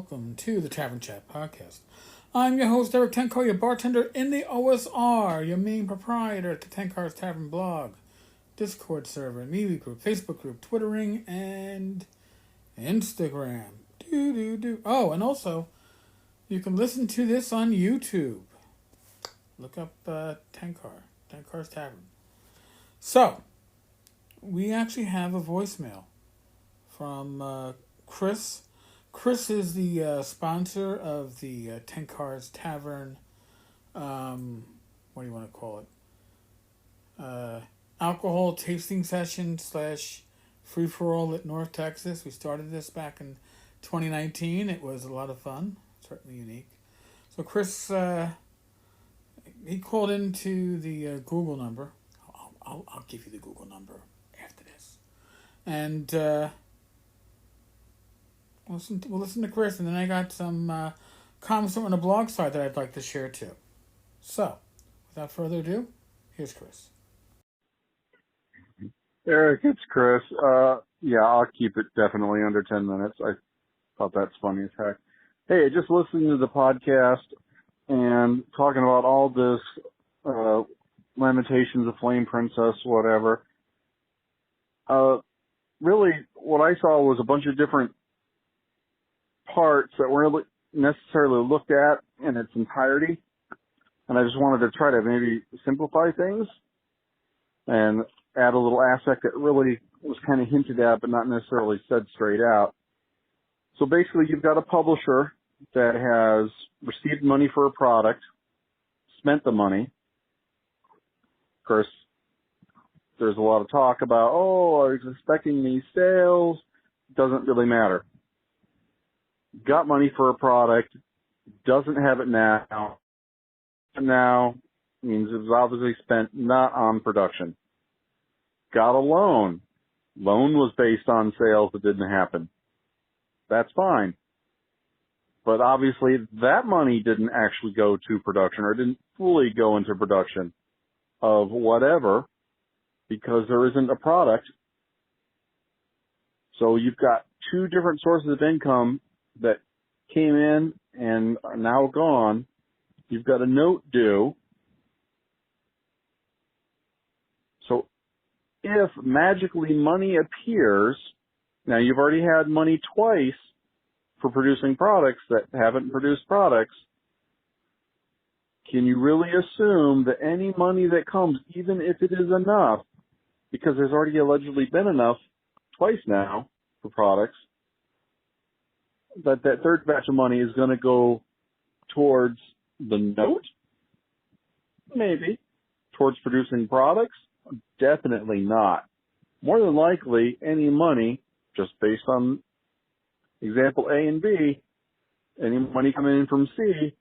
welcome to the Tavern Chat Podcast. I'm your host, Eric Tenko, your bartender in the OSR, your main proprietor at the Ten Cars Tavern blog, Discord server, media group, Facebook group, Twittering, and Instagram. Oh, and also, you can listen to this on YouTube. Look up Ten Cars Tavern. So, we actually have a voicemail from Chris. Chris is the sponsor of the Ten Cars Tavern, what do you want to call it? Alcohol tasting session / free-for-all at North Texas. We started this back in 2019. It was a lot of fun, certainly unique. So Chris, he called into the Google number. I'll give you the Google number after this. And we'll listen to Chris, and then I got some comments on the blog site that I'd like to share too. So, without further ado, here's Chris. Eric, it's Chris. Yeah, I'll keep it definitely under 10 minutes. I thought that's funny as heck. Hey, just listening to the podcast and talking about all this Lamentations of Flame Princess, whatever. Really, what I saw was a bunch of different parts that weren't necessarily looked at in its entirety. And I just wanted to try to maybe simplify things and add a little aspect that really was kind of hinted at but not necessarily said straight out. So basically, you've got a publisher that has received money for a product, spent the money. Of course, there's a lot of talk about, I was expecting these sales. Doesn't really matter. Got money for a product, doesn't have it now. And now means it was obviously spent not on production. Got a loan. Loan was based on sales that didn't happen. That's fine. But obviously that money didn't actually go to production or didn't fully go into production of whatever because there isn't a product. So you've got two different sources of income that came in and are now gone. You've got a note due. So if magically money appears, now you've already had money twice for producing products that haven't produced products, can you really assume that any money that comes, even if it is enough, because there's already allegedly been enough twice now for products, that third batch of money is going to go towards the note? Maybe. Towards producing products? Definitely not. More than likely, any money, just based on example A and B, any money coming in from C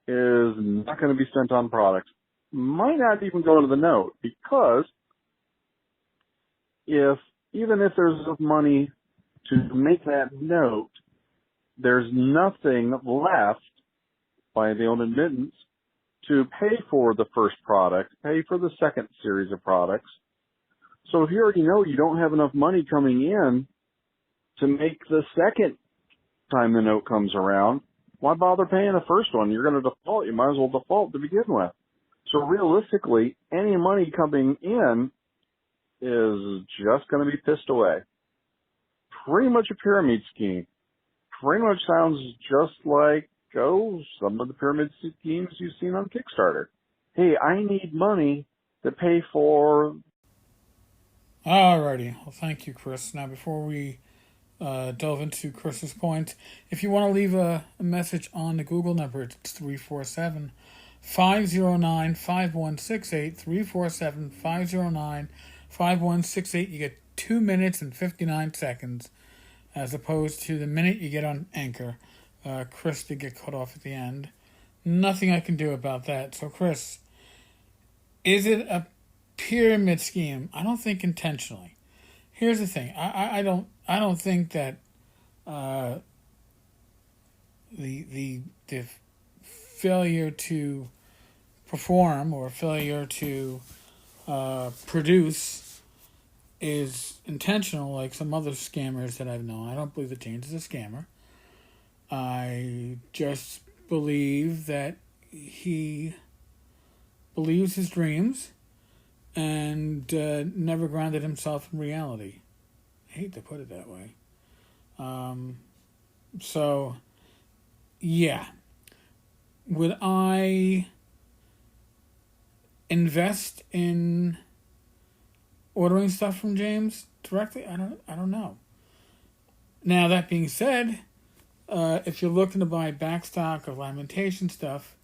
is not going to be spent on products. Might not even go into the note, because even if there's enough money to make that note, there's nothing left by the own admittance to pay for the first product, pay for the second series of products. So if you already know you don't have enough money coming in to make the second time the note comes around, why bother paying the first one? You're going to default. You might as well default to begin with. So realistically, any money coming in is just going to be pissed away. Pretty much a pyramid scheme. Pretty much sounds just like, some of the pyramid schemes you've seen on Kickstarter. Hey, I need money to pay for... Alrighty. Well, thank you, Chris. Now, before we delve into Chris's point, if you want to leave a message on the Google number, it's 347-509-5168, 347-509-5168. You get 2 minutes and 59 seconds, as opposed to the minute you get on Anchor. Chris did get cut off at the end. Nothing I can do about that. So, Chris, is it a pyramid scheme? I don't think intentionally. Here's the thing. I don't think that the failure to perform or failure to produce is intentional, like some other scammers that I've known. I don't believe that James is a scammer. I just believe that he believes his dreams and never grounded himself in reality. I hate to put it that way. So, yeah. Would I invest in ordering stuff from James directly? I don't know. Now, that being said, if you're looking to buy backstock of Lamentation stuff,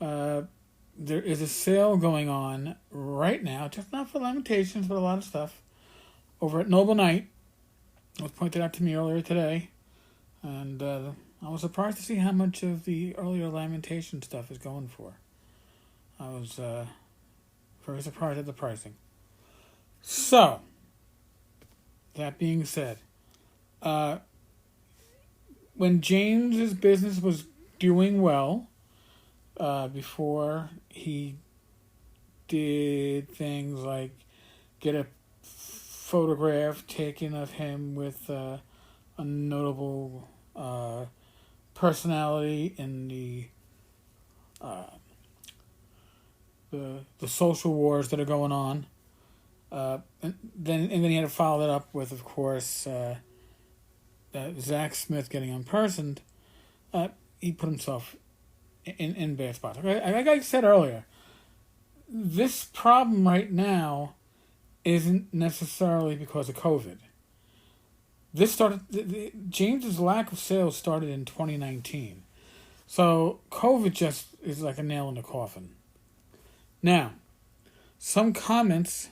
there is a sale going on right now, just not for Lamentations, but a lot of stuff, over at Noble Knight. It was pointed out to me earlier today, and I was surprised to see how much of the earlier Lamentation stuff is going for. I was very surprised at the pricing. So, that being said, when James's business was doing well, before he did things like get a photograph taken of him with a notable personality in the social wars that are going on, and then he had to follow that up with, of course, Zach Smith getting unpersoned. He put himself in bad spots. Like I said earlier, this problem right now isn't necessarily because of COVID. This started, James's lack of sales started in 2019. So COVID just is like a nail in the coffin. Now, some comments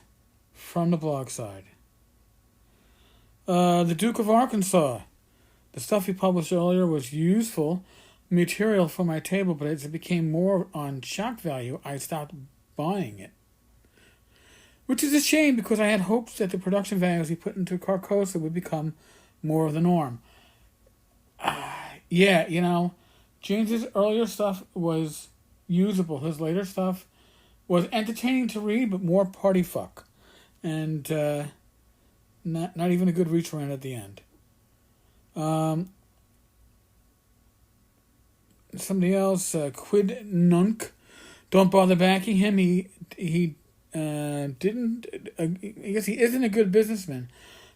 from the blog side. The Duke of Arkansas. The stuff he published earlier was useful material for my table, but as it became more on shock value, I stopped buying it. Which is a shame, because I had hopes that the production values he put into Carcosa would become more of the norm. Yeah, James's earlier stuff was usable. His later stuff was entertaining to read, but more party fuck. And not even a good reach around at the end. Somebody else, Quid Nunk. Don't bother backing him. He didn't. I guess he isn't a good businessman.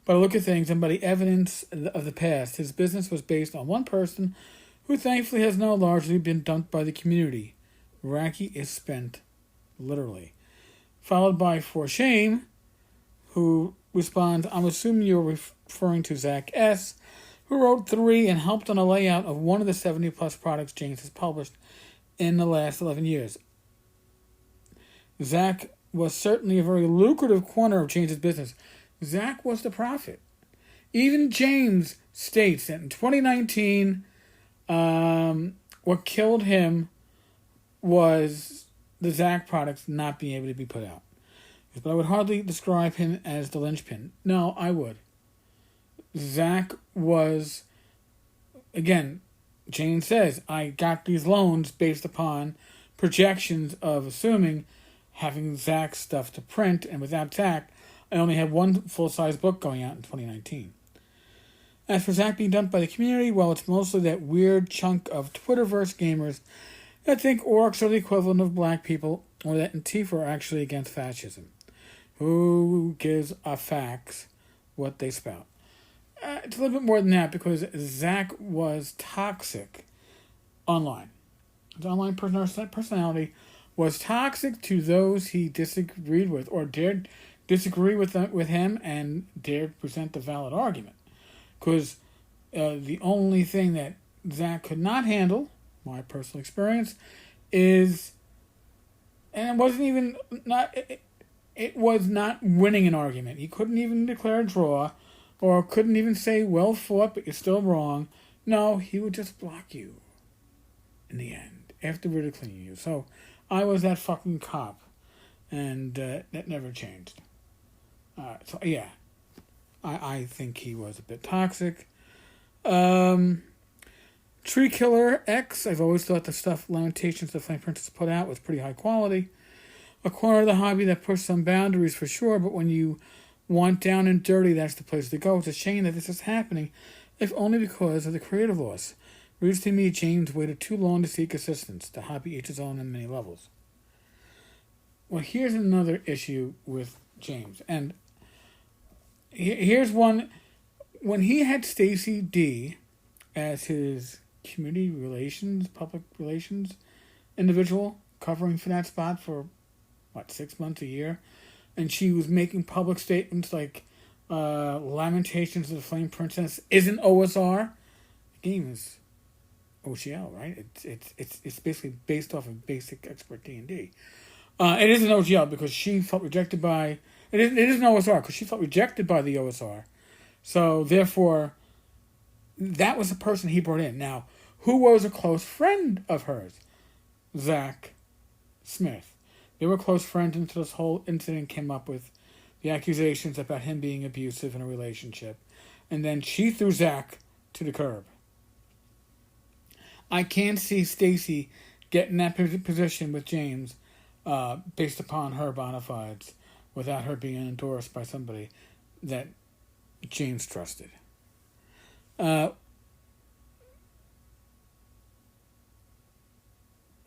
But I look at things, and by the evidence of the past, his business was based on one person, who thankfully has now largely been dumped by the community. Raki is spent, literally. Followed by For Shame, who responds, I'm assuming you're referring to Zach S., who wrote 3 and helped on a layout of one of the 70-plus products James has published in the last 11 years. Zach was certainly a very lucrative corner of James's business. Zach was the prophet. Even James states that in 2019, what killed him was the Zach products not being able to be put out. But I would hardly describe him as the linchpin. No, I would. Zach was, again, Jane says, I got these loans based upon projections of assuming having Zach's stuff to print, and without Zach, I only had one full-size book going out in 2019. As for Zach being dumped by the community, well, it's mostly that weird chunk of Twitterverse gamers that think orcs are the equivalent of black people, or that Antifa are actually against fascism. Who gives a fax what they spout? It's a little bit more than that, because Zach was toxic online. His online personality was toxic to those he disagreed with, or dared disagree with him and dared present a valid argument. Because the only thing that Zach could not handle, my personal experience, is, and it wasn't even it was not winning an argument. He couldn't even declare a draw, or couldn't even say, well fought, but you're still wrong. No, he would just block you in the end, after ridiculing you. So I was that fucking cop, and that never changed. So yeah, I think he was a bit toxic. Tree Killer X, I've always thought the stuff Lamentations the Flame Princess put out was pretty high quality. A corner of the hobby that pushed some boundaries for sure, but when you want down and dirty, that's the place to go. It's a shame that this is happening, if only because of the creative loss. Reads to me, James waited too long to seek assistance. The hobby each his own on many levels. Well, here's another issue with James. And here's one. When he had Stacy D as his community relations, public relations individual, covering for that spot for, 6 months, a year? And she was making public statements like Lamentations of the Flame Princess isn't OSR. The game is OGL, right? It's basically based off of basic expert D&D. It isn't OGL because she felt rejected by... It isn't OSR because she felt rejected by the OSR. So, therefore, that was the person he brought in. Now, who was a close friend of hers? Zach Smith. They were close friends until this whole incident came up with the accusations about him being abusive in a relationship. And then she threw Zach to the curb. I can't see Stacy getting that position with James based upon her bona fides without her being endorsed by somebody that James trusted.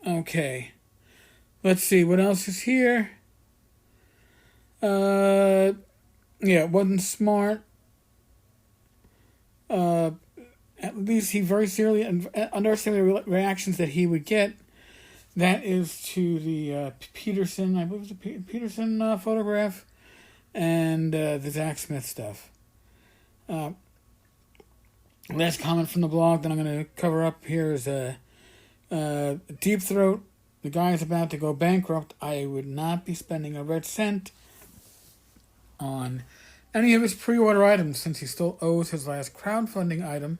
Okay. Let's see, what else is here? Yeah, it wasn't smart. At least he very seriously underestimated the reactions that he would get. That is to the Peterson, I believe it was the Peterson photograph, and the Zach Smith stuff. Last comment from the blog that I'm going to cover up here is Deep Throat. The guy is about to go bankrupt. I would not be spending a red cent on any of his pre-order items since he still owes his last crowdfunding item.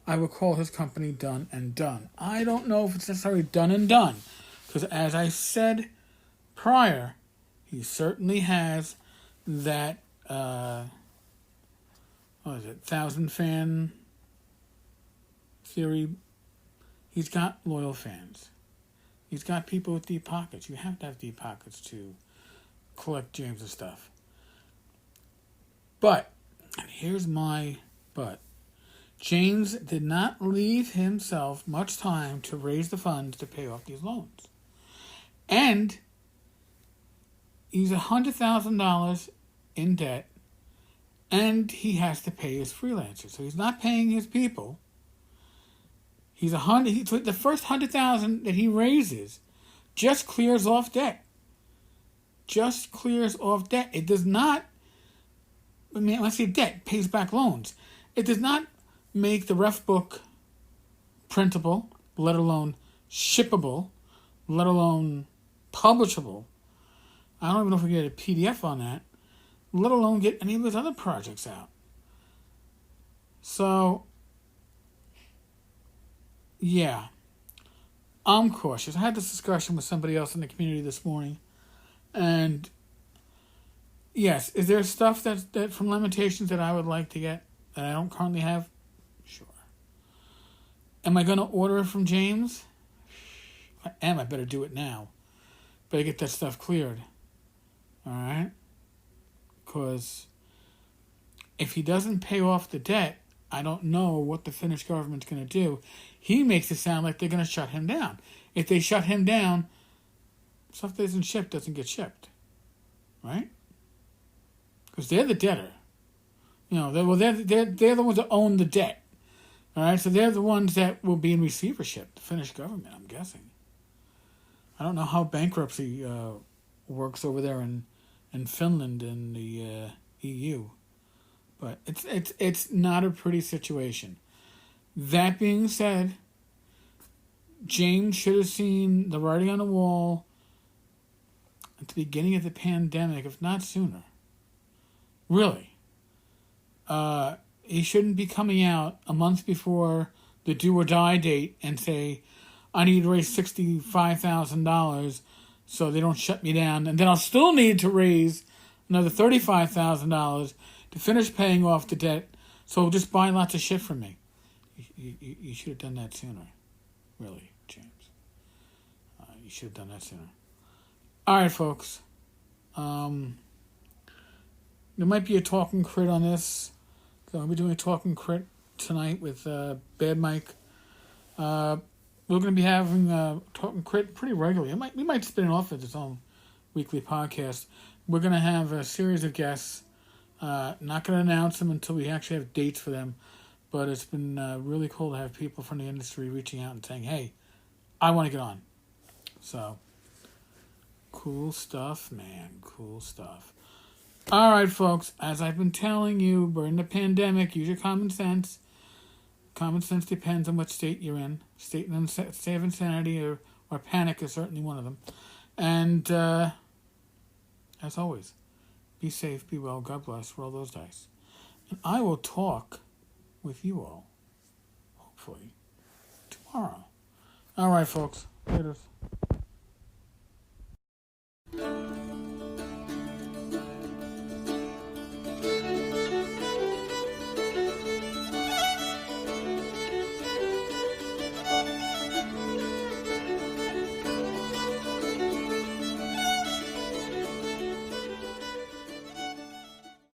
I will call his company done and done. I don't know if it's necessarily done and done, because as I said prior, he certainly has that 1,000 fan theory. He's got loyal fans. He's got people with deep pockets. You have to have deep pockets to collect James' stuff. But, and here's my but, James did not leave himself much time to raise the funds to pay off these loans. And he's $100,000 in debt, and he has to pay his freelancers. So he's not paying his people. The first $100,000 that he raises just clears off debt. It does not, when I say debt, pays back loans. It does not make the ref book printable, let alone shippable, let alone publishable. I don't even know if we get a PDF on that, let alone get any of his other projects out. So, yeah, I'm cautious. I had this discussion with somebody else in the community this morning, and yes, is there stuff that from Lamentations that I would like to get that I don't currently have? Sure. Am I going to order it from James? If I am, I better do it now. Better get that stuff cleared. All right? Because if he doesn't pay off the debt, I don't know what the Finnish government's going to do. He makes it sound like they're going to shut him down. If they shut him down, stuff that isn't shipped doesn't get shipped. Right? Because they're the debtor. They're the ones that own the debt. All right? So they're the ones that will be in receivership, the Finnish government, I'm guessing. I don't know how bankruptcy works over there in Finland and the EU. But it's not a pretty situation. That being said, James should have seen the writing on the wall at the beginning of the pandemic, if not sooner. Really. He shouldn't be coming out a month before the do or die date and say, I need to raise $65,000 so they don't shut me down. And then I'll still need to raise another $35,000 to finish paying off the debt, so just buy lots of shit from me. You should have done that sooner. Really, James. You should have done that sooner. All right, folks. There might be a talking crit on this. So I'll be doing a talking crit tonight with Bad Mike We're going to be having talking pretty regularly. We might spin it off as its own weekly podcast. We're going to have a series of guests. Not going to announce them until we actually have dates for them. But it's been really cool to have people from the industry reaching out and saying, hey, I want to get on. So, cool stuff, man. Cool stuff. All right, folks. As I've been telling you, we're in the pandemic. Use your common sense. Common sense depends on what state you're in. State of insanity or panic is certainly one of them. And as always, be safe, be well, God bless, roll those dice. And I will talk with you all, hopefully, tomorrow. All right, folks. Later.